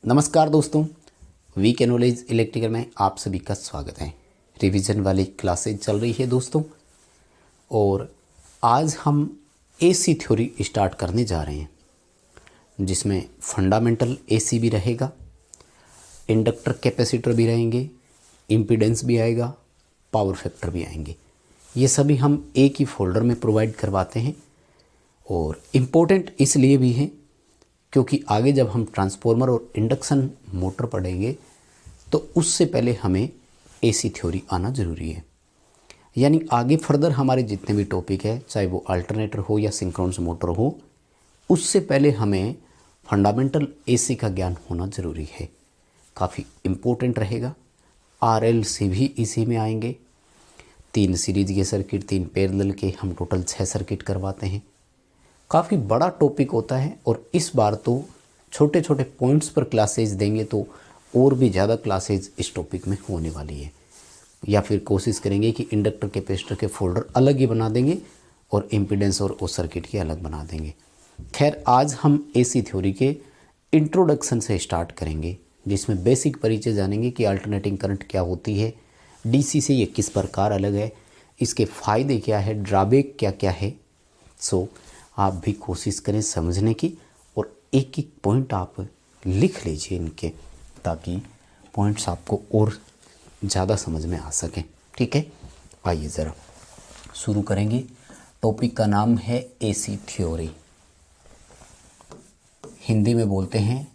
नमस्कार दोस्तों, वी के नॉलेज इलेक्ट्रिकल में आप सभी का स्वागत है। रिवीजन वाली क्लासेज चल रही है दोस्तों, और आज हम एसी थ्योरी स्टार्ट करने जा रहे हैं, जिसमें फंडामेंटल एसी भी रहेगा, इंडक्टर कैपेसिटर भी रहेंगे, इम्पीडेंस भी आएगा, पावर फैक्टर भी आएंगे। ये सभी हम एक ही फोल्डर में प्रोवाइड करवाते हैं, और इम्पोर्टेंट इसलिए भी है क्योंकि आगे जब हम ट्रांसफॉर्मर और इंडक्शन मोटर पढ़ेंगे तो उससे पहले हमें एसी थ्योरी आना ज़रूरी है। यानी आगे फर्दर हमारे जितने भी टॉपिक है, चाहे वो अल्टरनेटर हो या सिंक्रोनस मोटर हो, उससे पहले हमें फंडामेंटल एसी का ज्ञान होना ज़रूरी है। काफ़ी इम्पोर्टेंट रहेगा। RLC भी इसी में आएंगे। 3 सीरीज के सर्किट, 3 पैरेलल के, हम टोटल 6 सर्किट करवाते हैं। काफ़ी बड़ा टॉपिक होता है, और इस बार तो छोटे छोटे पॉइंट्स पर क्लासेज देंगे तो और भी ज़्यादा क्लासेज इस टॉपिक में होने वाली है। या फिर कोशिश करेंगे कि इंडक्टर कैपेसिटर के फोल्डर अलग ही बना देंगे और इम्पीडेंस और उस सर्किट के अलग बना देंगे। खैर, आज हम एसी थ्योरी के इंट्रोडक्शन से स्टार्ट करेंगे, जिसमें बेसिक परिचय जानेंगे कि अल्टरनेटिंग करंट क्या होती है, DC से ये किस प्रकार अलग है, इसके फ़ायदे क्या है, ड्रॉबैक क्या क्या है। सो आप भी कोशिश करें समझने की, और एक एक पॉइंट आप लिख लीजिए इनके, ताकि पॉइंट्स आपको और ज़्यादा समझ में आ सकें। ठीक है, आइए ज़रा शुरू करेंगे। टॉपिक का नाम है एसी थ्योरी। हिंदी में बोलते हैं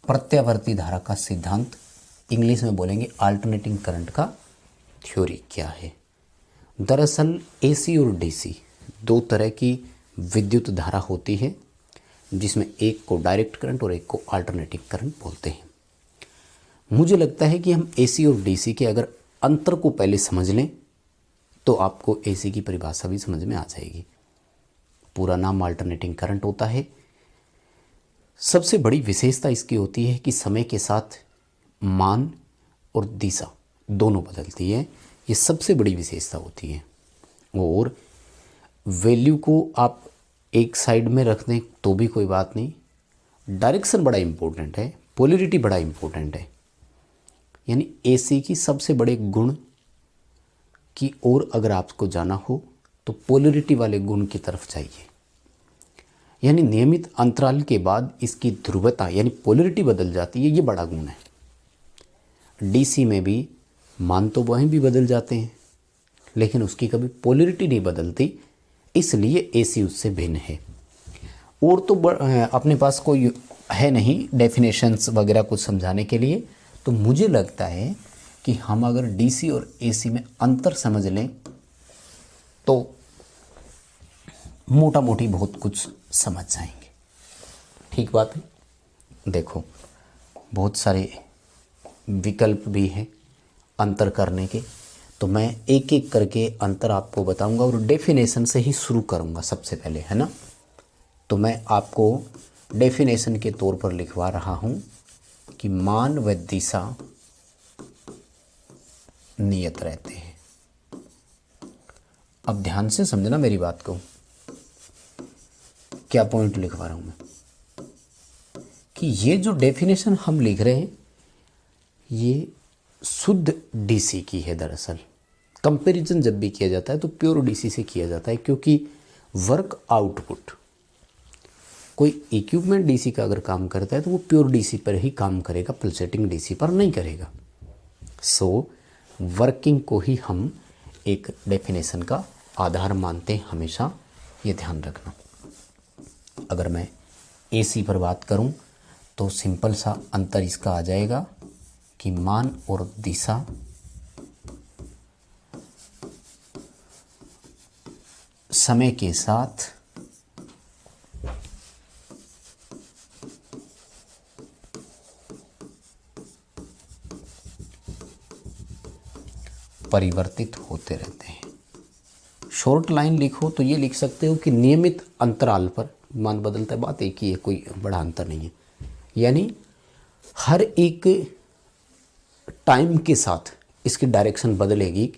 प्रत्यावर्ती धारा का सिद्धांत, इंग्लिश में बोलेंगे अल्टरनेटिंग करंट का थ्योरी क्या है। दरअसल एसी और DC दो तरह की विद्युत धारा होती है, जिसमें एक को डायरेक्ट करंट और एक को अल्टरनेटिंग करंट बोलते हैं। मुझे लगता है कि हम AC और DC के अगर अंतर को पहले समझ लें तो आपको AC की परिभाषा भी समझ में आ जाएगी। पूरा नाम अल्टरनेटिंग करंट होता है। सबसे बड़ी विशेषता इसकी होती है कि समय के साथ मान और दिशा दोनों बदलती है। ये सबसे बड़ी विशेषता होती है। और वैल्यू को आप एक साइड में रख दें तो भी कोई बात नहीं, डायरेक्शन बड़ा इम्पोर्टेंट है, पोलैरिटी बड़ा इम्पोर्टेंट है। यानी AC की सबसे बड़े गुण की ओर अगर आपको जाना हो तो पोलैरिटी वाले गुण की तरफ जाइए। यानी नियमित अंतराल के बाद इसकी ध्रुवता यानी पोलैरिटी बदल जाती है, ये बड़ा गुण है। DC में भी मान तो वहीं भी बदल जाते हैं, लेकिन उसकी कभी पोलैरिटी नहीं बदलती, इसलिए AC उससे भिन्न है। और तो अपने पास कोई है नहीं डेफिनेशंस वगैरह कुछ समझाने के लिए, तो मुझे लगता है कि हम अगर DC और AC में अंतर समझ लें तो मोटा मोटी बहुत कुछ समझ जाएंगे। ठीक बात है। देखो, बहुत सारे विकल्प भी हैं अंतर करने के, तो मैं एक एक करके अंतर आपको बताऊंगा, और डेफिनेशन से ही शुरू करूंगा सबसे पहले, है ना। तो मैं आपको डेफिनेशन के तौर पर लिखवा रहा हूं कि मान व दिशा नियत रहते हैं। अब ध्यान से समझना मेरी बात को, क्या पॉइंट लिखवा रहा हूं मैं, कि ये जो डेफिनेशन हम लिख रहे हैं ये शुद्ध DC की है। दरअसल कंपैरिजन जब भी किया जाता है तो प्योर DC से किया जाता है, क्योंकि वर्क आउटपुट कोई इक्विपमेंट DC का अगर काम करता है तो वो प्योर DC पर ही काम करेगा, पल्सेटिंग DC पर नहीं करेगा। सो वर्किंग को ही हम एक डेफिनेशन का आधार मानते हैं हमेशा, ये ध्यान रखना। अगर मैं AC पर बात करूं तो सिंपल सा अंतर इसका आ जाएगा कि मान और दिशा समय के साथ परिवर्तित होते रहते हैं। शॉर्ट लाइन लिखो तो ये लिख सकते हो कि नियमित अंतराल पर मान बदलता है, बात एक ही है, कोई बड़ा अंतर नहीं है। यानी हर एक टाइम के साथ इसकी डायरेक्शन बदलेगी,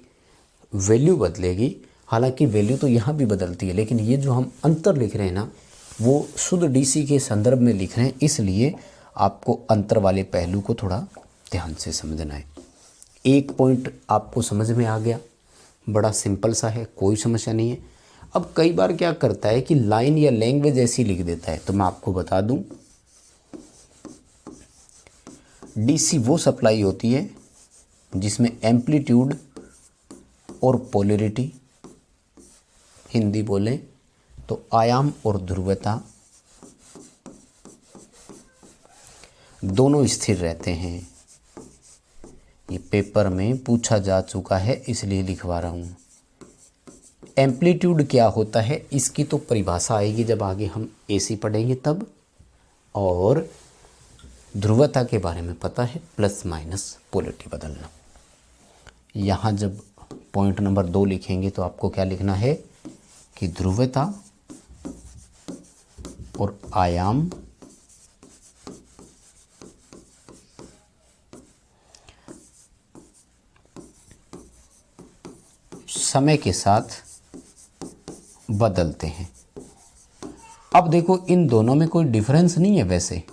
वैल्यू बदलेगी। हालांकि वैल्यू तो यहाँ भी बदलती है, लेकिन ये जो हम अंतर लिख रहे हैं ना, वो शुद्ध DC के संदर्भ में लिख रहे हैं, इसलिए आपको अंतर वाले पहलू को थोड़ा ध्यान से समझना है। एक पॉइंट आपको समझ में आ गया, बड़ा सिंपल सा है, कोई समस्या नहीं है। अब कई बार क्या करता है कि लाइन या लैंग्वेज ऐसी लिख देता है, तो मैं आपको बता दूं डीसी वो सप्लाई होती है जिसमें एम्पलीट्यूड और पोलैरिटी, हिंदी बोलें तो आयाम और ध्रुवता दोनों स्थिर रहते हैं। ये पेपर में पूछा जा चुका है इसलिए लिखवा रहा हूँ। एम्पलीट्यूड क्या होता है इसकी तो परिभाषा आएगी जब आगे हम एसी पढ़ेंगे तब, और ध्रुवता के बारे में पता है, प्लस माइनस पोलैरिटी बदलना। यहाँ जब पॉइंट नंबर 2 लिखेंगे तो आपको क्या लिखना है कि ध्रुवता और आयाम समय के साथ बदलते हैं। अब देखो इन दोनों में कोई डिफरेंस नहीं है, वैसे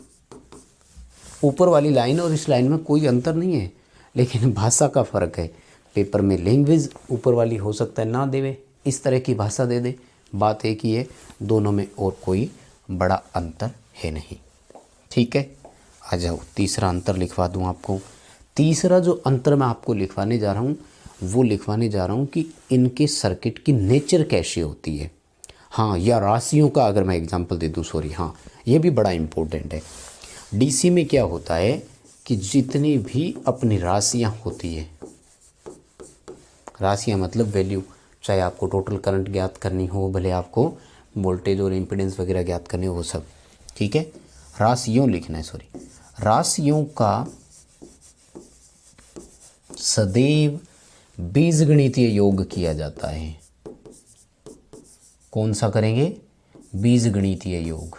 ऊपर वाली लाइन और इस लाइन में कोई अंतर नहीं है, लेकिन भाषा का फ़र्क है। पेपर में लैंग्वेज ऊपर वाली हो सकता है ना देवे, इस तरह की भाषा दे दे, बात एक ही है, दोनों में और कोई बड़ा अंतर है नहीं। ठीक है, आ जाओ तीसरा अंतर लिखवा दूँ आपको। तीसरा जो अंतर मैं आपको लिखवाने जा रहा हूँ वो लिखवाने जा रहा हूँ कि इनके सर्किट की नेचर कैसी होती है। हाँ, या राशियों का अगर मैं एग्जांपल दे दूँ, सॉरी, हाँ ये भी बड़ा इम्पोर्टेंट है। डीसी में क्या होता है कि जितनी भी अपनी राशियाँ होती है, राशियाँ मतलब वैल्यू, चाहे आपको टोटल करंट ज्ञात करनी हो, भले आपको वोल्टेज और इम्पीडेंस वगैरह ज्ञात करनी हो, वो सब ठीक है, राशियों लिखना है, सॉरी, राशियों का सदैव बीजगणितीय योग किया जाता है। कौन सा करेंगे? बीजगणितीय योग।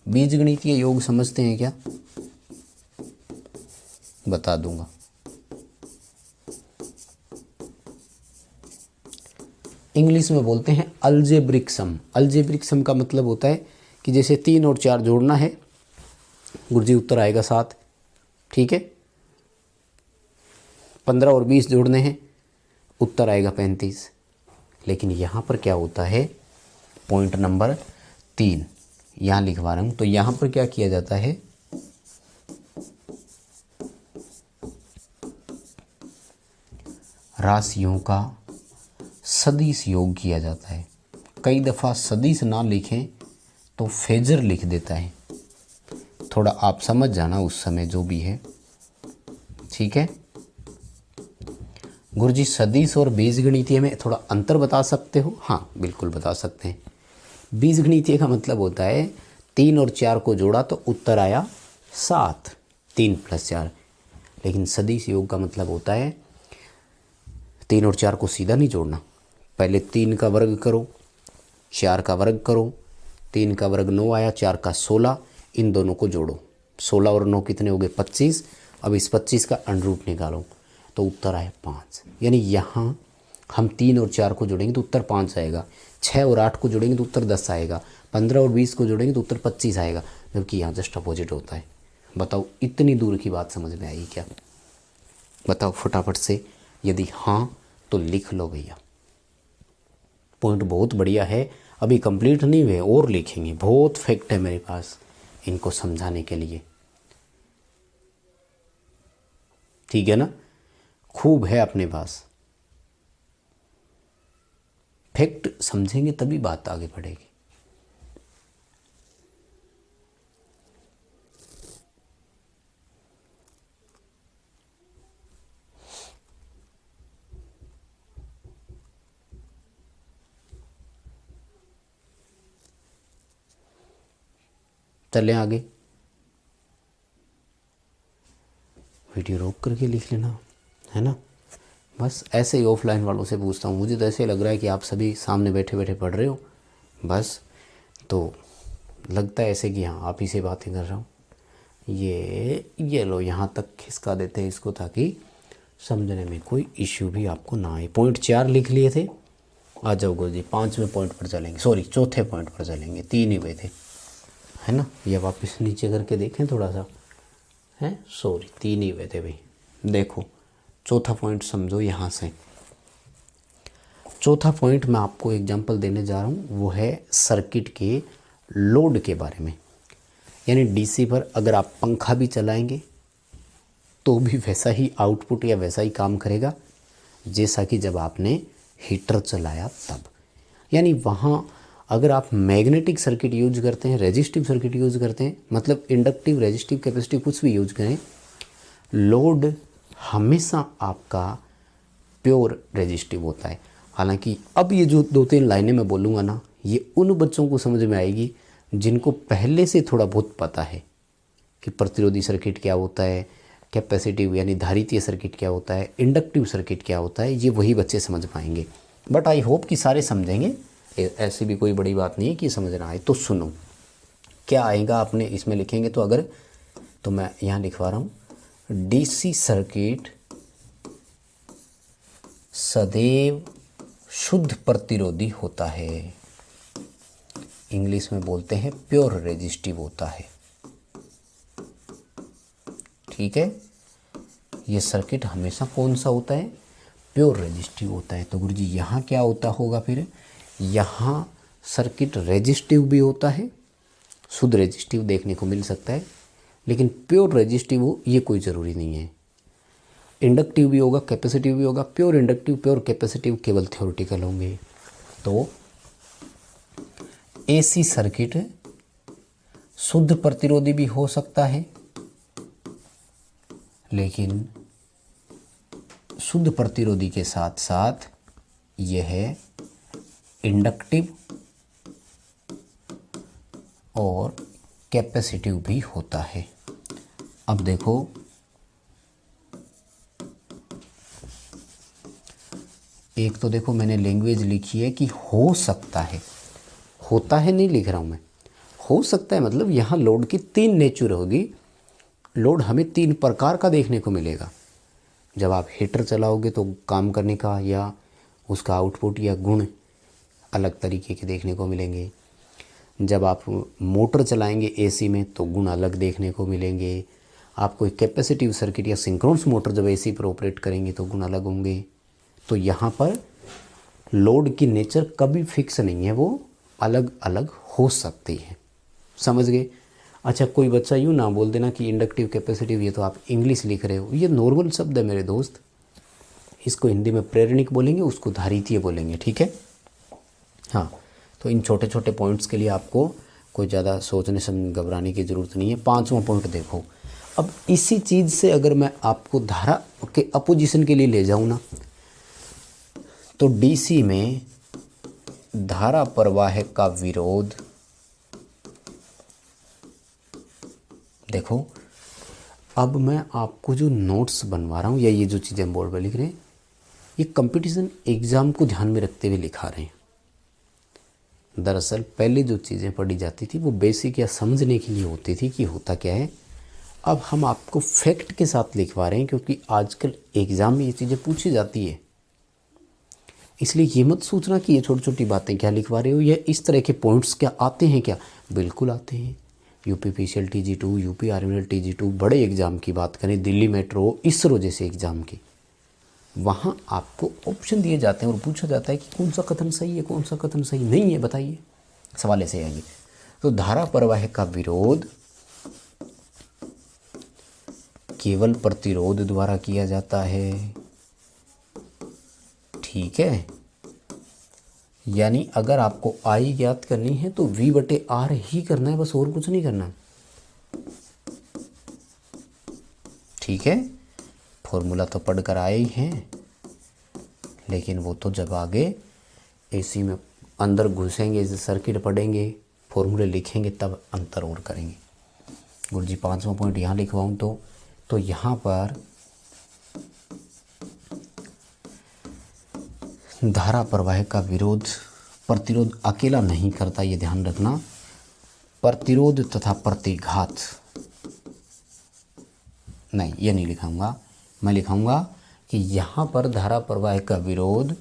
बीजगणितीय योग समझते हैं क्या? बता दूंगा। इंग्लिश में बोलते हैं अलजेब्रिक सम। अलजेब्रिक सम का मतलब होता है कि जैसे 3 और 4 जोड़ना है, गुरुजी उत्तर आएगा 7, ठीक है। 15 और 20 जोड़ने हैं, उत्तर आएगा 35। लेकिन यहाँ पर क्या होता है, पॉइंट नंबर 3 यहाँ लिखवा रहा हूँ, तो यहाँ पर क्या किया जाता है, राशियों का सदिश योग किया जाता है। कई दफ़ा सदिश ना लिखें तो फेजर लिख देता है, थोड़ा आप समझ जाना उस समय जो भी है, ठीक है। गुरुजी सदिश और बीजगणितीय में थोड़ा अंतर बता सकते हो? हाँ बिल्कुल बता सकते हैं। बीजगणितीय का मतलब होता है 3 और 4 को जोड़ा तो उत्तर आया 7, 3 + 4। लेकिन सदिश योग का मतलब होता है 3 और 4 को सीधा नहीं जोड़ना, पहले 3 का वर्ग करो, 4 का वर्ग करो, 3 का वर्ग 9 आया, 4 का 16, इन दोनों को जोड़ो, 16 और 9 कितने हो गए? 25। अब इस 25 का अंडर निकालो तो उत्तर आया 5। यानी यहाँ हम 3 और 4 को जोड़ेंगे तो उत्तर 5 आएगा, 6 और 8 को जोड़ेंगे तो उत्तर 10 आएगा, 15 और 20 को जोड़ेंगे तो उत्तर 25 आएगा, जबकि यहाँ जस्ट अपोजिट होता है। बताओ इतनी दूर की बात समझ में आई क्या? बताओ फटाफट से, यदि हाँ तो लिख लो भैया। पॉइंट बहुत बढ़िया है, अभी कंप्लीट नहीं हुए और लिखेंगे, बहुत फैक्ट है मेरे पास इनको समझाने के लिए, ठीक है ना, खूब है अपने पास। फैक्ट समझेंगे तभी बात आगे बढ़ेगी। चलें आगे, वीडियो रोक करके लिख लेना, है ना। बस ऐसे ही ऑफलाइन वालों से पूछता हूँ, मुझे तो ऐसे लग रहा है कि आप सभी सामने बैठे बैठे पढ़ रहे हो, बस तो लगता है ऐसे कि हाँ आप ही से बातें कर रहा हूँ। ये लो यहाँ तक खिसका देते हैं इसको, ताकि समझने में कोई इश्यू भी आपको ना आए। पॉइंट 4 लिख लिए थे, आ जाओ गुरुजी 5वें पॉइंट पर चलेंगे, सॉरी 4थे पॉइंट पर चलेंगे, 3 ही हुए थे, है ना। ये वापस नीचे करके देखें थोड़ा सा, हैं, सॉरी 3 ही हुए थे भाई। देखो चौथा पॉइंट समझो यहाँ से। चौथा पॉइंट मैं आपको एग्जांपल देने जा रहा हूँ, वो है सर्किट के लोड के बारे में। यानी डीसी पर अगर आप पंखा भी चलाएंगे तो भी वैसा ही आउटपुट या वैसा ही काम करेगा जैसा कि जब आपने हीटर चलाया तब। यानी वहाँ अगर आप मैग्नेटिक सर्किट यूज करते हैं, रेजिस्टिव सर्किट यूज करते हैं, मतलब इंडक्टिव, रेजिस्टिव, कैपेसिटिव कुछ भी यूज करें, लोड हमेशा आपका प्योर रेजिस्टिव होता है। हालांकि अब ये जो 2-3 लाइनें मैं बोलूँगा ना, ये उन बच्चों को समझ में आएगी जिनको पहले से थोड़ा बहुत पता है कि प्रतिरोधी सर्किट क्या होता है, कैपेसिटिव यानी धारितीय सर्किट क्या होता है, इंडक्टिव सर्किट क्या होता है, ये वही बच्चे समझ पाएंगे। बट आई होप कि सारे समझेंगे, ऐसी भी कोई बड़ी बात नहीं है कि समझ ना आए। तो सुनो क्या आएगा, आपने इसमें लिखेंगे तो अगर, तो मैं यहाँ लिखवा रहा हूँ, डीसी सर्किट सदैव शुद्ध प्रतिरोधी होता है, इंग्लिश में बोलते हैं प्योर रेजिस्टिव होता है। ठीक है, ये सर्किट हमेशा कौन सा होता है, प्योर रेजिस्टिव होता है। तो गुरुजी यहाँ क्या होता होगा फिर, यहाँ सर्किट रेजिस्टिव भी होता है, शुद्ध रेजिस्टिव देखने को मिल सकता है, लेकिन प्योर रेजिस्टिव हो ये कोई ज़रूरी नहीं है। इंडक्टिव भी होगा, कैपेसिटिव भी होगा, प्योर इंडक्टिव प्योर कैपेसिटिव केवल थ्योरेटिकल होंगे। तो एसी सर्किट शुद्ध प्रतिरोधी भी हो सकता है, लेकिन शुद्ध प्रतिरोधी के साथ साथ यह इंडक्टिव और कैपेसिटिव भी होता है। अब देखो एक तो देखो मैंने लैंग्वेज लिखी है कि हो सकता है, होता है नहीं लिख रहा हूँ मैं, हो सकता है मतलब यहाँ लोड की 3 नेचर होगी। लोड हमें 3 प्रकार का देखने को मिलेगा। जब आप हीटर चलाओगे तो काम करने का या उसका आउटपुट या गुण अलग तरीके के देखने को मिलेंगे। जब आप मोटर चलाएंगे एसी में तो गुण अलग देखने को मिलेंगे। आप कोई कैपेसिटिव सर्किट या सिंक्रोनस मोटर जब एसी पर ऑपरेट करेंगे तो गुण अलग होंगे। तो यहाँ पर लोड की नेचर कभी फिक्स नहीं है, वो अलग अलग हो सकती है। समझ गए? अच्छा, कोई बच्चा यूँ ना बोल देना कि इंडक्टिव कैपेसिटिव, ये तो आप इंग्लिश लिख रहे हो, ये नॉर्मल शब्द है मेरे दोस्त। इसको हिंदी में प्रेरणिक बोलेंगे, उसको धारितीय बोलेंगे। ठीक है, हाँ। तो इन छोटे छोटे पॉइंट्स के लिए आपको कोई ज़्यादा सोचने समझ घबराने की ज़रूरत नहीं है। 5वां पॉइंट देखो, अब इसी चीज़ से अगर मैं आपको धारा के अपोजिशन के लिए ले जाऊँ ना, तो डीसी में धारा प्रवाह का विरोध, देखो अब मैं आपको जो नोट्स बनवा रहा हूँ या ये जो चीज़ें हम बोर्ड पर लिख रहे हैं, ये कंपटीशन एग्ज़ाम को ध्यान में रखते हुए लिखा रहे हैं। दरअसल पहले जो चीज़ें पढ़ी जाती थी वो बेसिक या समझने के लिए होती थी कि होता क्या है। अब हम आपको फैक्ट के साथ लिखवा रहे हैं, क्योंकि आजकल एग्ज़ाम में ये चीज़ें पूछी जाती है। इसलिए ये मत सोचना कि ये छोटी छोटी बातें क्या लिखवा रहे हो, या इस तरह के पॉइंट्स क्या आते हैं क्या, बिल्कुल आते हैं। UPPCL TG2, UP army TG2, बड़े एग्ज़ाम की बात करें, दिल्ली मेट्रो, इसरो जैसे एग्ज़ाम की, वहाँ आपको ऑप्शन दिए जाते हैं और पूछा जाता है कि कौन सा कथन सही है, कौन सा कथन सही नहीं है, बताइए। सवाल ऐसे आएंगे। तो धारा प्रवाह का विरोध केवल प्रतिरोध द्वारा किया जाता है। ठीक है, यानी अगर आपको आई ज्ञात करनी है तो V/R ही करना है, बस और कुछ नहीं करना। ठीक है, फॉर्मूला तो पढ़कर आए ही हैं, लेकिन वो तो जब आगे एसी में अंदर घुसेंगे, सर्किट पढ़ेंगे, फॉर्मूले लिखेंगे, तब अंतर और करेंगे। गुरुजी 5वां पॉइंट यहाँ लिखवाऊँ तो यहाँ पर धारा प्रवाह का विरोध प्रतिरोध अकेला नहीं करता, ये ध्यान रखना। प्रतिरोध तथा प्रतिघात नहीं, ये नहीं लिखाऊंगा। मैं लिखाऊंगा कि यहाँ पर धारा प्रवाह का विरोध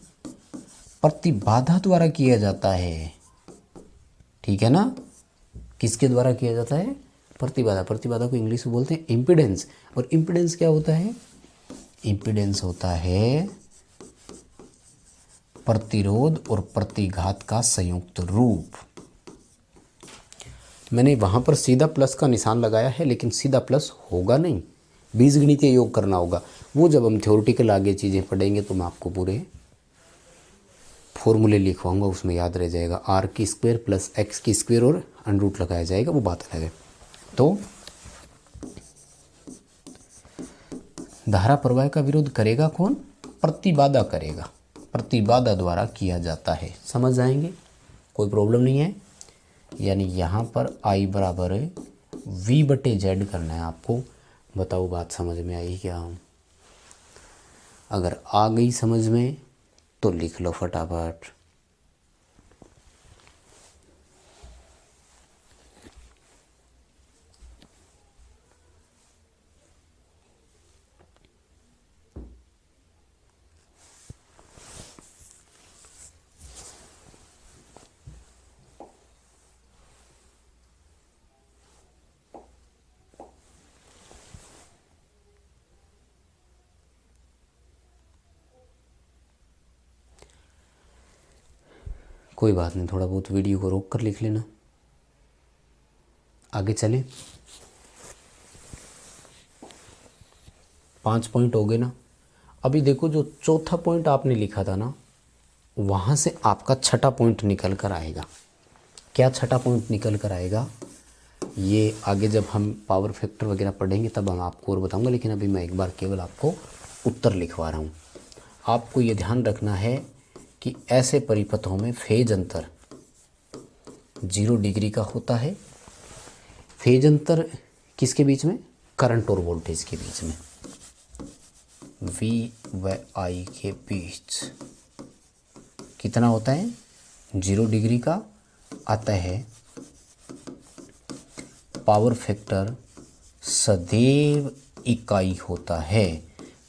प्रतिबाधा द्वारा किया जाता है। ठीक है ना, किसके द्वारा किया जाता है, प्रतिबाधा, प्रतिबाधा को इंग्लिश में बोलते हैं इम्पीडेंस। और इम्पीडेंस क्या होता है? इम्पीडेंस होता है प्रतिरोध और प्रतिघात का संयुक्त रूप। मैंने वहाँ पर सीधा प्लस का निशान लगाया है, लेकिन सीधा प्लस होगा नहीं, बीजगणितीय योग करना होगा। वो जब हम थ्योरेटिकल आगे चीज़ें पढ़ेंगे तो मैं आपको पूरे फॉर्मूले लिखवाऊंगा, उसमें याद रह जाएगा। आर की स्क्वायर प्लस एक्स की स्क्वायर और अंडरूट लगाया जाएगा, वो बात अलग है। तो धारा प्रवाह का विरोध करेगा कौन? प्रतिबाधा करेगा, प्रतिबाधा द्वारा किया जाता है। समझ जाएंगे, कोई प्रॉब्लम नहीं है। यानी यहाँ पर आई बराबर वी बटे जेड करना है आपको। बताओ बात समझ में आई क्या? अगर आ गई समझ में तो लिख लो फटाफट। कोई बात नहीं, थोड़ा बहुत वीडियो को रोक कर लिख लेना। आगे चलें। 5 पॉइंट हो गए ना। अभी देखो, जो चौथा पॉइंट आपने लिखा था ना, वहाँ से आपका छठा पॉइंट निकल कर आएगा। क्या छठा पॉइंट निकल कर आएगा? ये आगे जब हम पावर फैक्टर वगैरह पढ़ेंगे तब हम आपको और बताऊंगा, लेकिन अभी मैं एक बार केवल आपको उत्तर लिखवा रहा हूँ। आपको ये ध्यान रखना है कि ऐसे परिपथों में फेज अंतर 0 डिग्री का होता है। फेज अंतर किसके बीच में? करंट और वोल्टेज के बीच में, V व I के बीच कितना होता है? 0 डिग्री का। अतः पावर फैक्टर सदैव इकाई होता है।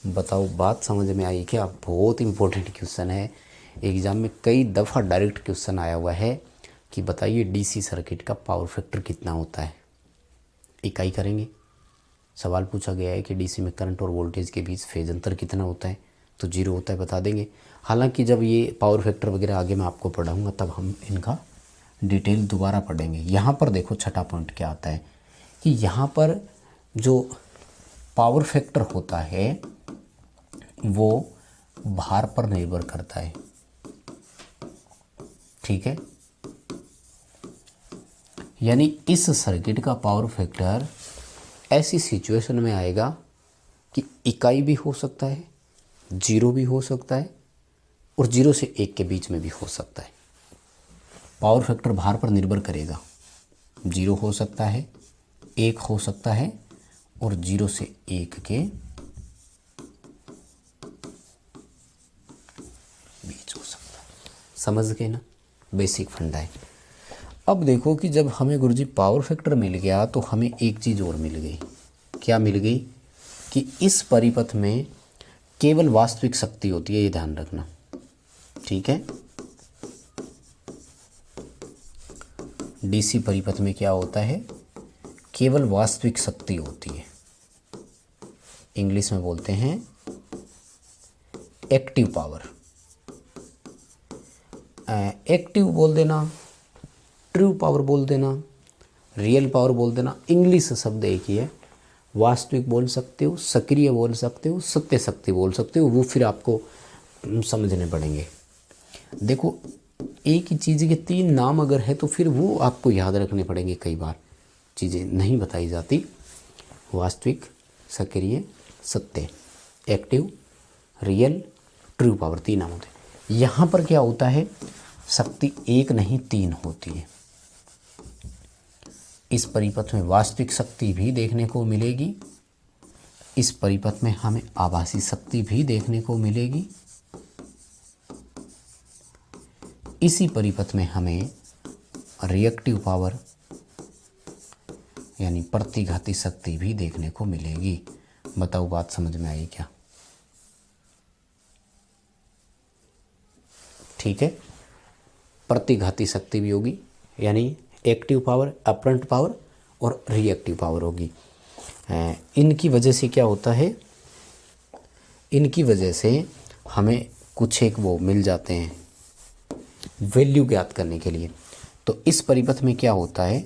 बताओ बात समझ में आई क्या? बहुत इंपॉर्टेंट क्वेश्चन है, एग्जाम में कई दफ़ा डायरेक्ट क्वेश्चन आया हुआ है कि बताइए डीसी सर्किट का पावर फैक्टर कितना होता है। इकाई करेंगे। सवाल पूछा गया है कि डीसी में करंट और वोल्टेज के बीच फेज अंतर कितना होता है, तो 0 होता है, बता देंगे। हालांकि जब ये पावर फैक्टर वगैरह आगे मैं आपको पढ़ाऊँगा तब हम इनका डिटेल दोबारा पढ़ेंगे। यहाँ पर देखो छठा पॉइंट क्या आता है कि यहाँ पर जो पावर फैक्टर होता है वो भार पर निर्भर करता है। ठीक है, यानी इस सर्किट का पावर फैक्टर ऐसी सिचुएशन में आएगा कि इकाई भी हो सकता है, 0 भी हो सकता है, और 0 से 1 के बीच में भी हो सकता है। पावर फैक्टर भार पर निर्भर करेगा। 0 हो सकता है, 1 हो सकता है, और 0 से 1 के बीच हो सकता है। समझ गए ना? बेसिक फंडा है। अब देखो कि जब हमें गुरुजी पावर फैक्टर मिल गया तो हमें एक चीज़ और मिल गई। क्या मिल गई? कि इस परिपथ में केवल वास्तविक शक्ति होती है, ये ध्यान रखना। ठीक है, डीसी परिपथ में क्या होता है? केवल वास्तविक शक्ति होती है। इंग्लिश में बोलते हैं एक्टिव पावर। एक्टिव बोल देना, ट्रू पावर बोल देना, रियल पावर बोल देना, इंग्लिश शब्द एक ही है। वास्तविक बोल सकते हो, सक्रिय बोल सकते हो, सत्य शक्ति बोल सकते हो, वो फिर आपको समझने पड़ेंगे। देखो, एक ही चीज़ के 3 नाम अगर है तो फिर वो आपको याद रखने पड़ेंगे। कई बार चीज़ें नहीं बताई जाती। वास्तविक, सक्रिय, सत्य, एक्टिव, रियल, ट्रू पावर, 3 नाम होते हैं। यहाँ पर क्या होता है? शक्ति 1 नहीं 3 होती है। इस परिपथ में वास्तविक शक्ति भी देखने को मिलेगी, इस परिपथ में हमें आभासी शक्ति भी देखने को मिलेगी, इसी परिपथ में हमें रिएक्टिव पावर यानी प्रतिघाती शक्ति भी देखने को मिलेगी। बताओ बात समझ में आई क्या? ठीक है, प्रतिघाती शक्ति भी होगी, यानी एक्टिव पावर, अपरंट पावर, और रिएक्टिव पावर होगी। इनकी वजह से क्या होता है, इनकी वजह से हमें कुछ एक वो मिल जाते हैं वैल्यू ज्ञात करने के लिए। तो इस परिपथ में क्या होता है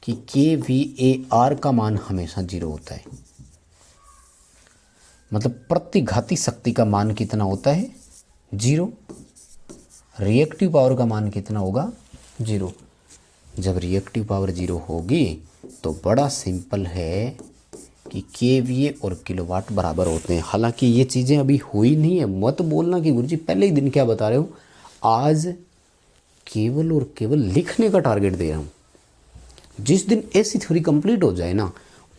कि kVAR का मान हमेशा 0 होता है, मतलब प्रतिघाती शक्ति का मान कितना होता है 0, रिएक्टिव पावर का मान कितना होगा 0। जब रिएक्टिव पावर 0 होगी तो बड़ा सिंपल है कि केवीए और किलोवाट बराबर होते हैं। हालांकि ये चीज़ें अभी हुई नहीं है, मत बोलना कि गुरुजी पहले ही दिन क्या बता रहे हो। आज केवल और केवल लिखने का टारगेट दे रहा हूँ। जिस दिन ऐसी थ्योरी कंप्लीट हो जाए ना,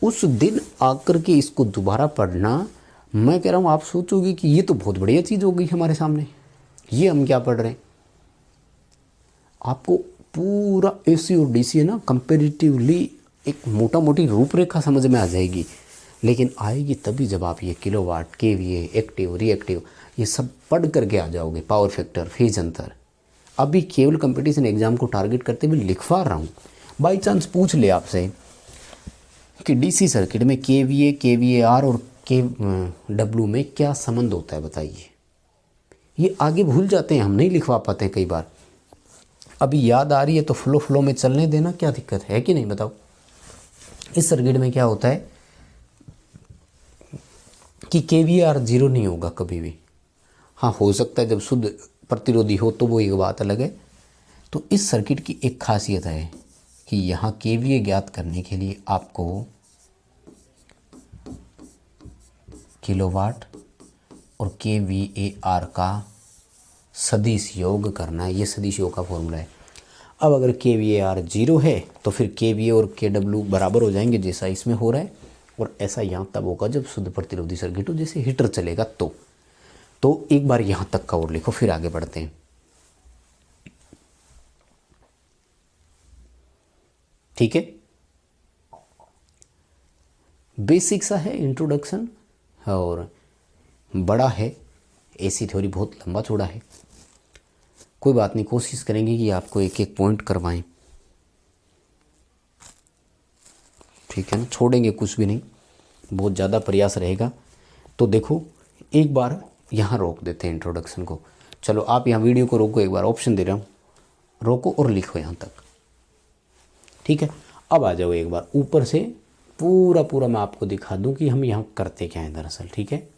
उस दिन आकर के इसको दोबारा पढ़ना, मैं कह रहा हूँ आप सोचोगे कि ये तो बहुत बढ़िया चीज़ हो गई हमारे सामने, ये हम क्या पढ़ रहे हैं। आपको पूरा एसी और डीसी है ना कंपेरेटिवली एक मोटा मोटी रूपरेखा समझ में आ जाएगी, लेकिन आएगी तभी जब आप ये किलोवाट, केवीए, एक्टिव, रिएक्टिव ये सब पढ़ करके आ जाओगे, पावर फैक्टर, फेज अंतर। अभी केवल कंपटीशन एग्जाम को टारगेट करते हुए लिखवा रहा हूँ। बाई चांस पूछ ले आपसे कि डीसी सर्किट में केवीए, केवीएआर और केडब्ल्यू में क्या संबंध होता है बताइए। ये आगे भूल जाते हैं, हम नहीं लिखवा पाते कई बार। अभी याद आ रही है तो फ्लो में चलने देना, क्या दिक्कत है कि नहीं बताओ। इस सर्किट में क्या होता है कि केवीआर 0 नहीं होगा कभी भी। हाँ, हो सकता है जब शुद्ध प्रतिरोधी हो तो वो एक बात अलग है। तो इस सर्किट की एक खासियत है कि यहाँ केवीए ज्ञात करने के लिए आपको किलोवाट और केवीएआर का सदिश योग करना है। ये सदिश योग का फॉर्मूला है। अब अगर केवीएआर 0 है तो फिर केवीए और केडब्ल्यू बराबर हो जाएंगे, जैसा इसमें हो रहा है। और ऐसा यहाँ तब होगा जब शुद्ध प्रतिरोधी सर्किट हो, जैसे हीटर चलेगा तो एक बार यहाँ तक का और लिखो, फिर आगे बढ़ते हैं। ठीक है, बेसिक सा है इंट्रोडक्शन और बड़ा है। एसी थ्योरी बहुत लंबा चौड़ा है, कोई बात नहीं, कोशिश करेंगे कि आपको एक एक पॉइंट करवाएं। ठीक है ना, छोड़ेंगे कुछ भी नहीं, बहुत ज़्यादा प्रयास रहेगा। तो देखो एक बार यहाँ रोक देते हैं इंट्रोडक्शन को। चलो आप यहाँ वीडियो को रोको, एक बार ऑप्शन दे रहा हूँ, रोको और लिखो यहाँ तक। ठीक है, अब आ जाओ एक बार ऊपर से पूरा मैं आपको दिखा दूँ कि हम यहाँ करते क्या हैं दरअसल। ठीक है,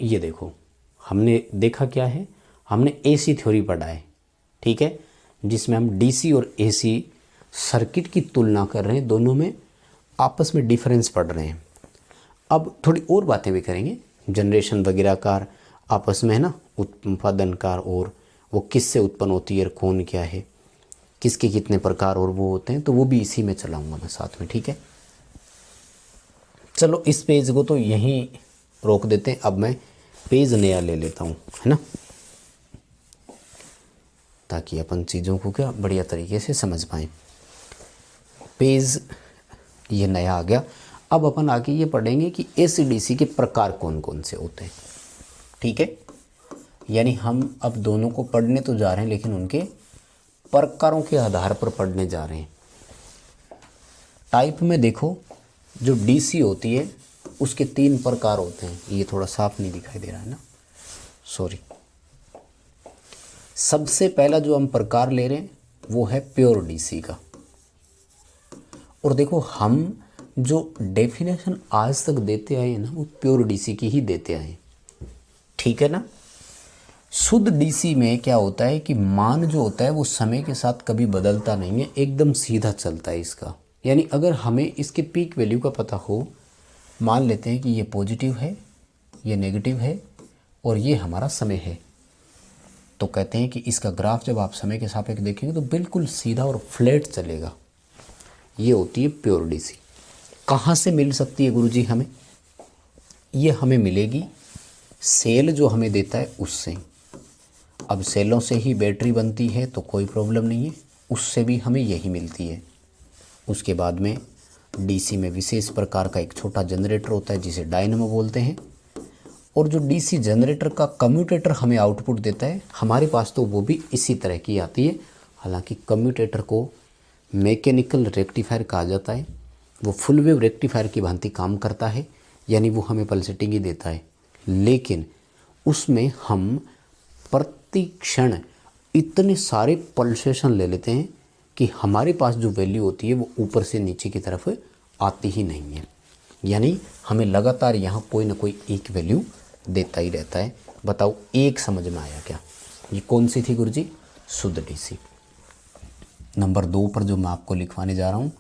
ये देखो हमने देखा क्या है, हमने एसी थ्योरी पढ़ा है। ठीक है, जिसमें हम डीसी और एसी सर्किट की तुलना कर रहे हैं, दोनों में आपस में डिफरेंस पढ़ रहे हैं। अब थोड़ी और बातें भी करेंगे, जनरेशन वगैरह कार आपस में है ना, उत्पादन कार, और वो किससे उत्पन्न होती है, कौन क्या है, किसके कितने प्रकार और वो होते हैं, तो वो भी इसी में चलाऊंगा मैं साथ में। ठीक है, चलो इस पेज को तो यहीं रोक देते हैं। अब मैं पेज नया ले लेता हूँ, है ना, ताकि अपन चीज़ों को क्या बढ़िया तरीके से समझ पाएँ। पेज ये नया आ गया। अब अपन आगे ये पढ़ेंगे कि एसी डीसी के प्रकार कौन कौन से होते हैं। ठीक है, यानी हम अब दोनों को पढ़ने तो जा रहे हैं, लेकिन उनके प्रकारों के आधार पर पढ़ने जा रहे हैं। टाइप में देखो, जो डीसी होती है उसके 3 प्रकार होते हैं। ये थोड़ा साफ नहीं दिखाई दे रहा है ना, सॉरी। सबसे पहला जो हम प्रकार ले रहे हैं वो है प्योर डीसी का। और देखो हम जो डेफिनेशन आज तक देते आए हैं ना, वो प्योर डीसी की ही देते आए। ठीक है ना। शुद्ध डीसी में क्या होता है कि मान जो होता है वो समय के साथ कभी बदलता नहीं है, एकदम सीधा चलता है इसका। यानी अगर हमें इसके पीक वैल्यू का पता हो, मान लेते हैं कि ये पॉजिटिव है, ये नेगेटिव है और ये हमारा समय है, तो कहते हैं कि इसका ग्राफ जब आप समय के सापेक्ष देखेंगे तो बिल्कुल सीधा और फ्लैट चलेगा। ये होती है प्योर डीसी। कहाँ से मिल सकती है गुरुजी हमें? ये हमें मिलेगी सेल जो हमें देता है उससे। अब सेलों से ही बैटरी बनती है तो कोई प्रॉब्लम नहीं है, उससे भी हमें यही मिलती है। उसके बाद में डीसी में विशेष प्रकार का एक छोटा जनरेटर होता है जिसे डायनेमो बोलते हैं, और जो डीसी जनरेटर का कम्यूटेटर हमें आउटपुट देता है, हमारे पास तो वो भी इसी तरह की आती है। हालांकि कम्यूटेटर को मैकेनिकल रेक्टिफायर कहा जाता है। वो फुल वेव रेक्टिफायर की भांति काम करता है, यानी वो हमें पल्सेटिंग ही देता है, लेकिन उसमें हम प्रति क्षण इतने सारे पल्सेशन ले लेते हैं कि हमारे पास जो वैल्यू होती है वो ऊपर से नीचे की तरफ आती ही नहीं है, यानी हमें लगातार यहाँ कोई ना कोई एक वैल्यू देता ही रहता है। बताओ एक समझ में आया क्या? ये कौन सी थी गुरुजी? शुद्ध डीसी। नंबर 2 पर जो मैं आपको लिखवाने जा रहा हूँ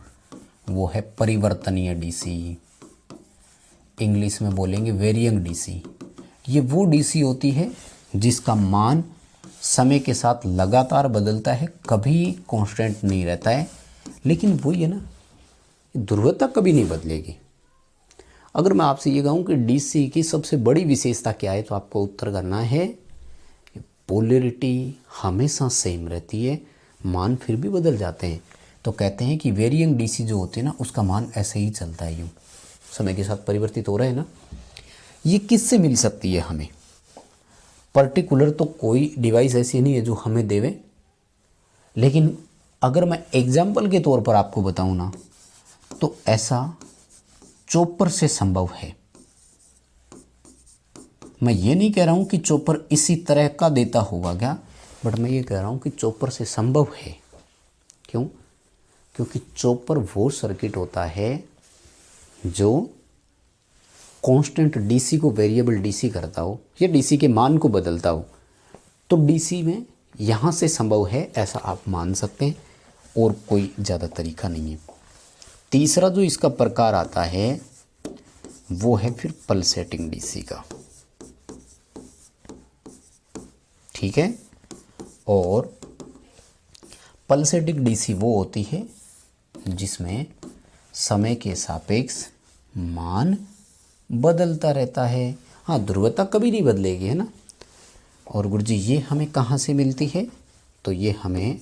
वो है परिवर्तनीय डीसी, इंग्लिश में बोलेंगे वेरिएंग डीसी। ये वो डीसी होती है जिसका मान समय के साथ लगातार बदलता है, कभी कांस्टेंट नहीं रहता है, लेकिन वही है ना, ध्रुवता कभी नहीं बदलेगी। अगर मैं आपसे ये कहूँ कि डीसी की सबसे बड़ी विशेषता क्या है, तो आपको उत्तर करना है पोलैरिटी हमेशा सेम रहती है, मान फिर भी बदल जाते हैं। तो कहते हैं कि वेरिएंग डीसी जो होते हैं ना, उसका मान ऐसे ही चलता है, यूँ समय के साथ परिवर्तित हो रहा है ना। ये किससे मिल सकती है हमें? पर्टिकुलर तो कोई डिवाइस ऐसी नहीं है जो हमें देवे, लेकिन अगर मैं एग्जाम्पल के तौर पर आपको बताऊं ना, तो ऐसा चॉपर से संभव है। मैं ये नहीं कह रहा हूं कि चॉपर इसी तरह का देता होगा क्या, बट मैं ये कह रहा हूं कि चॉपर से संभव है। क्यों? क्योंकि चॉपर वो सर्किट होता है जो कांस्टेंट डीसी को वेरिएबल डीसी करता हो या डीसी के मान को बदलता हो। तो डीसी में यहाँ से संभव है ऐसा आप मान सकते हैं, और कोई ज़्यादा तरीका नहीं है। तीसरा जो इसका प्रकार आता है वो है फिर पल्सेटिंग डीसी का, ठीक है। और पल्सेटिंग डीसी वो होती है जिसमें समय के सापेक्ष मान बदलता रहता है। हाँ, ध्रुवता कभी नहीं बदलेगी, है ना। और गुरुजी ये हमें कहाँ से मिलती है? तो ये हमें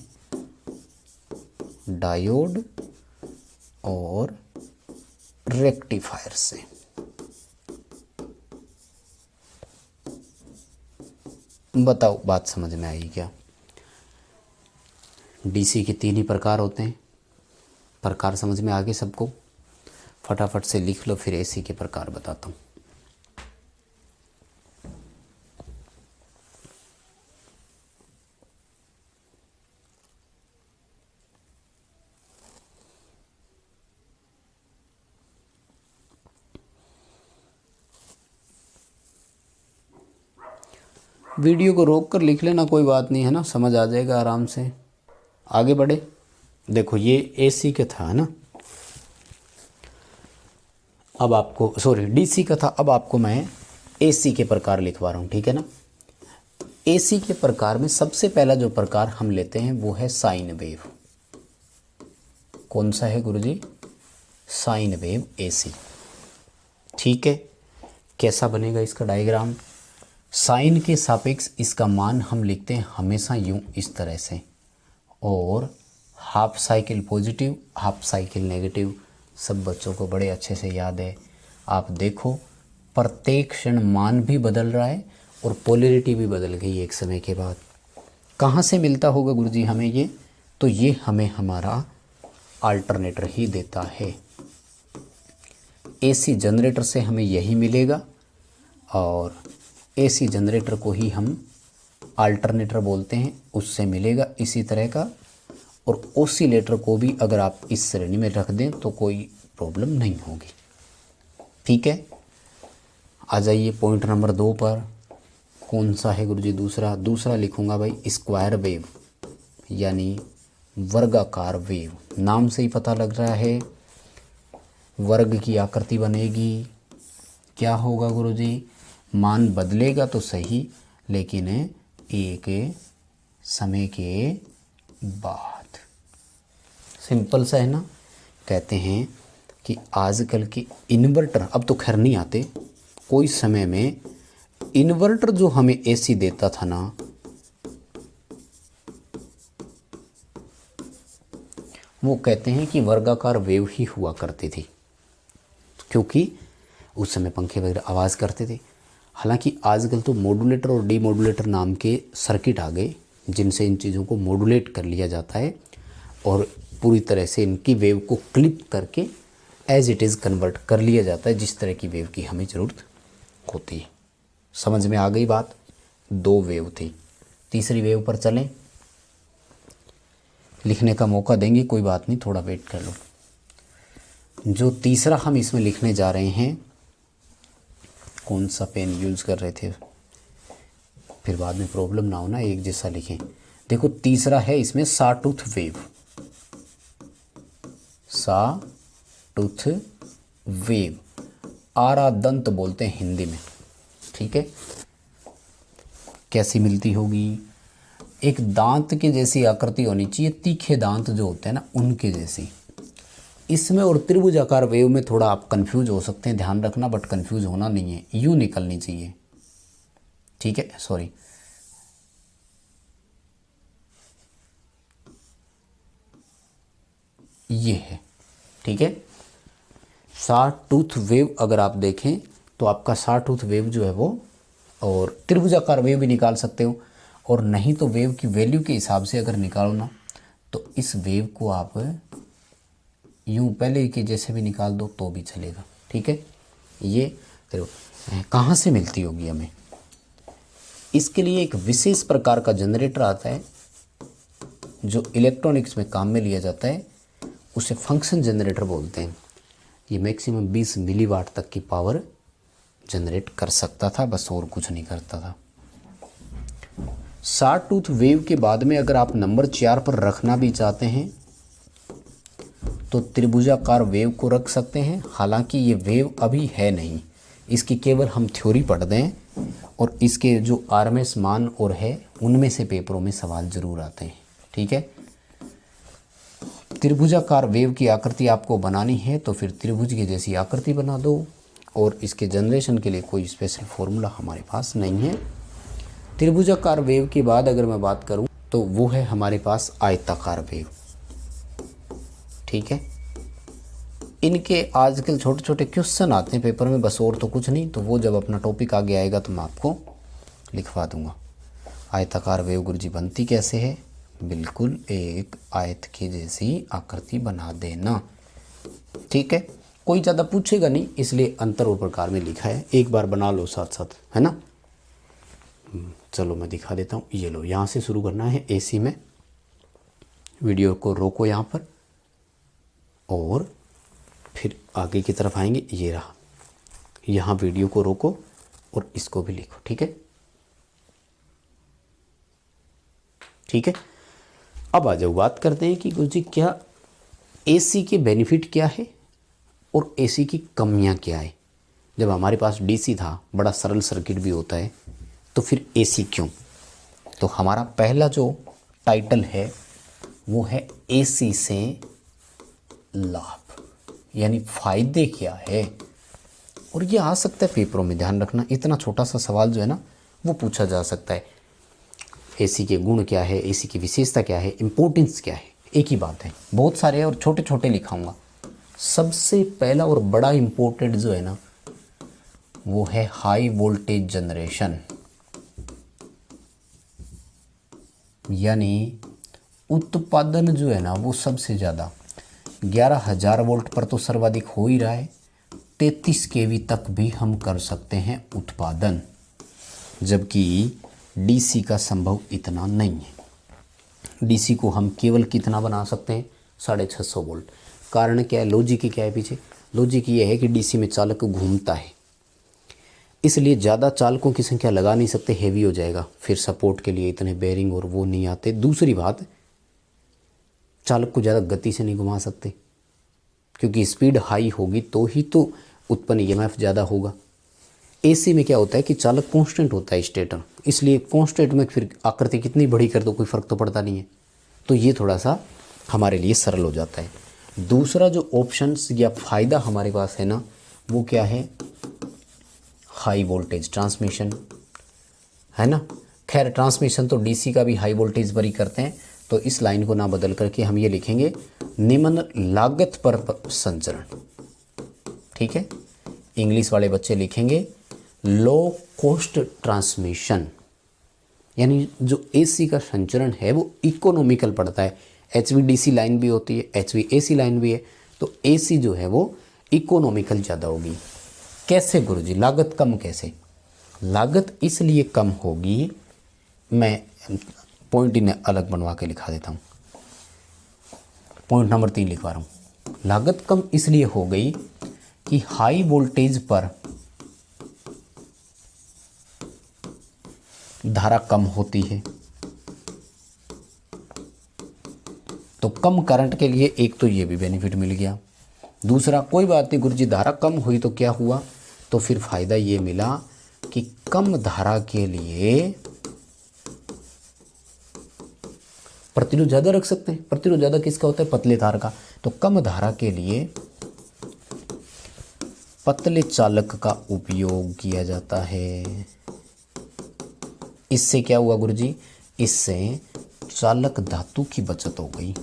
डायोड और रेक्टिफायर से। बताओ बात समझ में आई क्या? डीसी के 3 ही प्रकार होते हैं। प्रकार समझ में आ गए सबको? फटाफट से लिख लो, फिर एसी के प्रकार बताता हूँ। वीडियो को रोक कर लिख लेना, कोई बात नहीं, है ना, समझ आ जाएगा आराम से। आगे बढ़े। देखो ये एसी का था ना, अब आपको सॉरी डीसी का था, अब आपको मैं एसी के प्रकार लिखवा रहा हूँ, ठीक है ना। एसी के प्रकार में सबसे पहला जो प्रकार हम लेते हैं वो है साइन वेव। कौन सा है गुरुजी? साइन वेव एसी, ठीक है। कैसा बनेगा इसका डायग्राम? साइन के सापेक्ष इसका मान हम लिखते हैं हमेशा यूं इस तरह से, और half cycle positive half cycle negative, सब बच्चों को बड़े अच्छे से याद है। आप देखो प्रत्येक क्षण मान भी बदल रहा है और पोलैरिटी भी बदल गई एक समय के बाद। कहाँ से मिलता होगा गुरुजी हमें ये? तो ये हमें हमारा अल्टरनेटर ही देता है। एसी जनरेटर से हमें यही मिलेगा, और एसी जनरेटर को ही हम अल्टरनेटर बोलते हैं, उससे मिलेगा इसी तरह का। और ओसिलेटर को भी अगर आप इस श्रेणी में रख दें तो कोई प्रॉब्लम नहीं होगी, ठीक है। आ जाइए पॉइंट नंबर 2 पर। कौन सा है गुरुजी? दूसरा लिखूंगा भाई स्क्वायर वेव, यानी वर्गाकार वेव। नाम से ही पता लग रहा है वर्ग की आकृति बनेगी। क्या होगा गुरुजी? मान बदलेगा तो सही, लेकिन एक समय के बाद। सिंपल सा है ना। कहते हैं कि आजकल के इन्वर्टर, अब तो खैर नहीं आते, कोई समय में इन्वर्टर जो हमें एसी देता था ना, वो कहते हैं कि वर्गाकार वेव ही हुआ करती थी, क्योंकि उस समय पंखे वगैरह आवाज़ करते थे। हालांकि आजकल तो मॉड्यूलेटर और डीमॉड्यूलेटर नाम के सर्किट आ गए, जिनसे इन चीज़ों को मॉड्यूलेट कर लिया जाता है, और पूरी तरह से इनकी वेव को क्लिप करके एज इट इज़ कन्वर्ट कर लिया जाता है जिस तरह की वेव की हमें ज़रूरत होती है। समझ में आ गई बात। 2 वेव थी। तीसरी वेव पर चलें। लिखने का मौका देंगे, कोई बात नहीं, थोड़ा वेट कर लो। जो तीसरा हम इसमें लिखने जा रहे हैं, कौन सा पेन यूज़ कर रहे थे, फिर बाद में प्रॉब्लम ना हो ना, एक जैसा लिखें। देखो तीसरा है इसमें सॉटूथ वेव। सॉटूथ वेव, आरा दंत बोलते हैं हिंदी में, ठीक है। कैसी मिलती होगी? एक दांत के जैसी आकृति होनी चाहिए, तीखे दांत जो होते हैं ना उनके जैसी। इसमें और त्रिभुजाकार वेव में थोड़ा आप कंफ्यूज हो सकते हैं, ध्यान रखना, बट कंफ्यूज होना नहीं है, यूं निकलनी चाहिए, ठीक है। सॉरी, ये है, ठीक है। सॉटूथ वेव अगर आप देखें तो आपका सॉटूथ वेव जो है वो, और त्रिभुजाकार वेव भी निकाल सकते हो, और नहीं तो वेव की वैल्यू के हिसाब से अगर निकालो ना तो इस वेव को आप यूं पहले के जैसे भी निकाल दो तो भी चलेगा, ठीक है। ये कहाँ से मिलती होगी हमें? इसके लिए एक विशेष प्रकार का जनरेटर आता है जो इलेक्ट्रॉनिक्स में काम में लिया जाता है, उसे फंक्शन जनरेटर बोलते हैं। ये मैक्सिमम 20 मिलीवाट तक की पावर जनरेट कर सकता था, बस और कुछ नहीं करता था। सॉटूथ वेव के बाद में अगर आप नंबर 4 पर रखना भी चाहते हैं तो त्रिभुजाकार वेव को रख सकते हैं। हालांकि ये वेव अभी है नहीं, इसकी केवल हम थ्योरी पढ़ दें, और इसके जो आरएमएस मान और है उनमें से पेपरों में सवाल जरूर आते हैं, ठीक है। त्रिभुजाकार वेव की आकृति आपको बनानी है तो फिर त्रिभुज की जैसी आकृति बना दो, और इसके जनरेशन के लिए कोई स्पेशल फॉर्मूला हमारे पास नहीं है। त्रिभुजाकार वेव के बाद अगर मैं बात करूं तो वो है हमारे पास आयताकार वेव, ठीक है। इनके आजकल छोटे छोटे क्वेश्चन आते हैं पेपर में, बस और तो कुछ नहीं, तो वो जब अपना टॉपिक आगे आएगा तो मैं आपको लिखवा दूंगा। आयताकार वेव गुरुजी बनती कैसे है? बिल्कुल एक आयत के जैसी आकृति बना देना, ठीक है। कोई ज़्यादा पूछेगा नहीं, इसलिए अंतर और प्रकार में लिखा है, एक बार बना लो साथ साथ, है ना। चलो मैं दिखा देता हूँ। ये लो, यहाँ से शुरू करना है एसी में। वीडियो को रोको यहाँ पर और फिर आगे की तरफ आएंगे। ये रहा, यहाँ वीडियो को रोको और इसको भी लिखो, ठीक है, ठीक है। अब आ जाओ, बात करते हैं कि गुरुजी क्या एसी के बेनिफिट क्या है और एसी की कमियां क्या है। जब हमारे पास डीसी था, बड़ा सरल सर्किट भी होता है, तो फिर एसी क्यों? तो हमारा पहला जो टाइटल है वो है एसी से लाभ, यानी फायदे क्या है। और ये आ सकता है पेपरों में, ध्यान रखना, इतना छोटा सा सवाल जो है ना वो पूछा जा सकता है। एसी के गुण क्या है, एसी की विशेषता क्या है, इम्पोर्टेंस क्या है, एक ही बात है, बहुत सारे और छोटे छोटे लिखाऊंगा। सबसे पहला और बड़ा इम्पोर्टेंट जो है ना वो है हाई वोल्टेज जनरेशन, यानी उत्पादन जो है ना वो सबसे ज़्यादा 11,000 वोल्ट पर तो सर्वाधिक हो ही रहा है, 33 केवी तक भी हम कर सकते हैं उत्पादन, जबकि डीसी का संभव इतना नहीं है। डीसी को हम केवल कितना बना सकते हैं? 650 वोल्ट। कारण क्या है? लॉजिक क्या है पीछे? लॉजिक ये है कि डीसी में चालक घूमता है, इसलिए ज़्यादा चालकों की संख्या लगा नहीं सकते, हेवी हो जाएगा, फिर सपोर्ट के लिए इतने बेरिंग और वो नहीं आते। दूसरी बात, चालक को ज़्यादा गति से नहीं घुमा सकते, क्योंकि स्पीड हाई होगी तो ही तो उत्पन्न ईएमएफ ज़्यादा होगा। एसी में क्या होता है कि चालक कांस्टेंट होता है, स्टेटर, इसलिए कांस्टेंट में फिर आकृति कितनी बड़ी कर दो कोई फ़र्क तो पड़ता नहीं है, तो ये थोड़ा सा हमारे लिए सरल हो जाता है। दूसरा जो ऑप्शंस या फ़ायदा हमारे पास है ना वो क्या है? हाई वोल्टेज ट्रांसमिशन, है ना। खैर ट्रांसमिशन तो डीसी का भी हाई वोल्टेज पर ही करते हैं, तो इस लाइन को ना बदल करके हम ये लिखेंगे निम्न लागत पर संचरण, ठीक है। इंग्लिश वाले बच्चे लिखेंगे लो कॉस्ट ट्रांसमिशन, यानी जो एसी का संचरण है वो इकोनॉमिकल पड़ता है, HVDC लाइन भी होती है, HVAC लाइन भी है। तो AC जो है वो इकोनॉमिकल ज़्यादा होगी। कैसे गुरुजी, लागत कम कैसे? लागत इसलिए कम होगी, मैं पॉइंट इन्हें अलग बनवा के लिखा देता हूँ। पॉइंट नंबर 3 लिखवा रहा हूँ। लागत कम इसलिए हो गई कि हाई वोल्टेज पर धारा कम होती है। तो कम करंट के लिए एक तो ये भी बेनिफिट मिल गया। दूसरा, कोई बात नहीं गुरुजी, धारा कम हुई तो क्या हुआ, तो फिर फायदा ये मिला कि कम धारा के लिए प्रतिरोध ज़्यादा रख सकते हैं। प्रतिरोध ज़्यादा किसका होता है? पतले तार का। तो कम धारा के लिए पतले चालक का उपयोग किया जाता है। इससे क्या हुआ गुरुजी? इससे चालक धातु की बचत हो गई,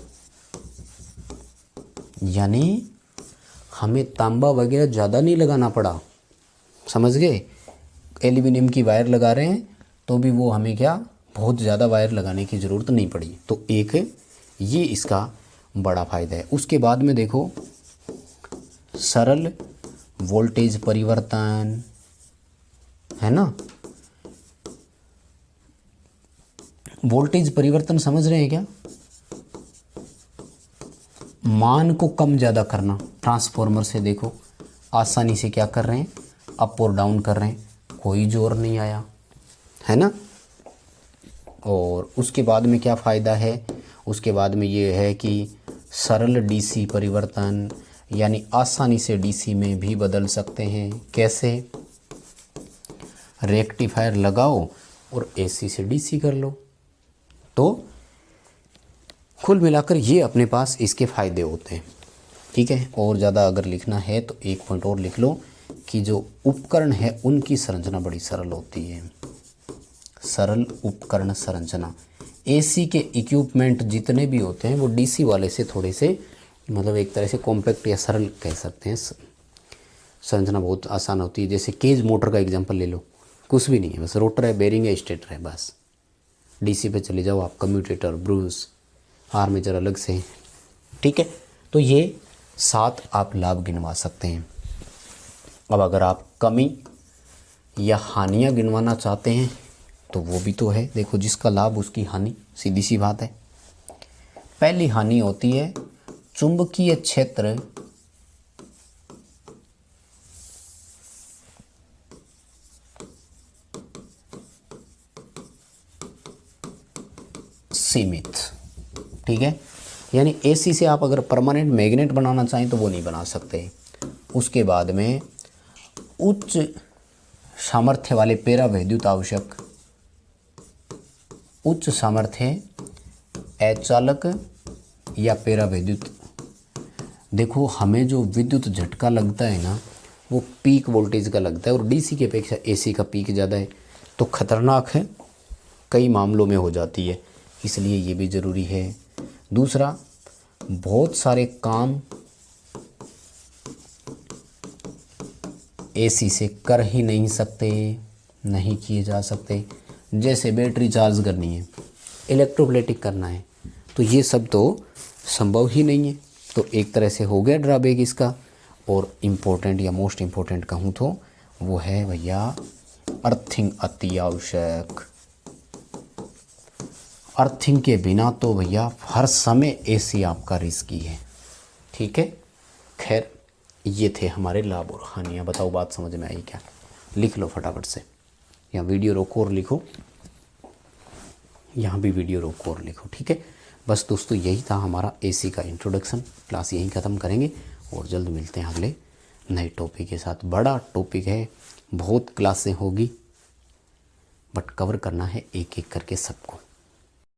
यानी हमें तांबा वगैरह ज़्यादा नहीं लगाना पड़ा। समझ गए? एल्यूमिनियम की वायर लगा रहे हैं तो भी वो हमें क्या बहुत ज़्यादा वायर लगाने की ज़रूरत नहीं पड़ी। तो एक ये इसका बड़ा फ़ायदा है। उसके बाद में देखो, सरल वोल्टेज परिवर्तन, है ना? वोल्टेज परिवर्तन समझ रहे हैं क्या? मान को कम ज़्यादा करना। ट्रांसफॉर्मर से देखो आसानी से क्या कर रहे हैं, अप और डाउन कर रहे हैं, कोई जोर नहीं आया, है ना? और उसके बाद में क्या फ़ायदा है? उसके बाद में ये है कि सरल DC परिवर्तन, यानी आसानी से DC में भी बदल सकते हैं। कैसे? रेक्टिफायर लगाओ और AC से DC कर लो। तो कुल मिलाकर ये अपने पास इसके फ़ायदे होते हैं। ठीक है, और ज़्यादा अगर लिखना है तो एक पॉइंट और लिख लो कि जो उपकरण है उनकी संरचना बड़ी सरल होती है। सरल उपकरण संरचना। AC के इक्विपमेंट जितने भी होते हैं वो DC वाले से थोड़े से मतलब एक तरह से कॉम्पैक्ट या सरल कह सकते हैं। संरचना बहुत आसान होती है। जैसे केज मोटर का एग्जांपल ले लो, कुछ भी नहीं है, बस रोटर है, बेरिंग है, स्टेटर है, बस। DC पे चले जाओ आप, कम्यूटेटर, ब्रूस, आर्मेचर अलग से। ठीक है, तो ये 7 आप लाभ गिनवा सकते हैं। अब अगर आप कमी या हानियाँ गिनवाना चाहते हैं तो वो भी तो है। देखो, जिसका लाभ उसकी हानि, सीधी सी बात है। पहली हानि होती है चुंबकीय क्षेत्र सीमित। ठीक है, यानी AC से आप अगर परमानेंट मैग्नेट बनाना चाहें तो वो नहीं बना सकते। उसके बाद में उच्च सामर्थ्य वाले पेरा विद्युत आवश्यक, उच्च सामर्थ्य अचालक या पेरा विद्युत। देखो, हमें जो विद्युत झटका लगता है ना वो पीक वोल्टेज का लगता है, और DC की अपेक्षा AC का पीक ज़्यादा है, तो खतरनाक है, कई मामलों में हो जाती है, इसलिए ये भी ज़रूरी है। दूसरा, बहुत सारे काम AC से कर ही नहीं सकते, नहीं किए जा सकते। जैसे बैटरी चार्ज करनी है, इलेक्ट्रोप्लेटिक करना है, तो ये सब तो संभव ही नहीं है। तो एक तरह से हो गया ड्रॉबैक इसका। और इम्पोर्टेंट या मोस्ट इम्पोर्टेंट कहूँ तो वो है भैया अर्थिंग अति आवश्यक। अर्थिंग के बिना तो भैया हर समय AC आपका रिस्की है। ठीक है, खैर ये थे हमारे लाभ और हानियाँ। बताओ बात समझ में आई क्या? लिख लो फटाफट से, या वीडियो रोको और लिखो, यहाँ भी वीडियो रोको और लिखो। ठीक है, बस दोस्तों यही था हमारा AC का इंट्रोडक्शन। क्लास यहीं ख़त्म करेंगे और जल्द मिलते हैं अगले नए टॉपिक के साथ। बड़ा टॉपिक है, बहुत क्लासें होगी, बट कवर करना है एक एक करके सबको।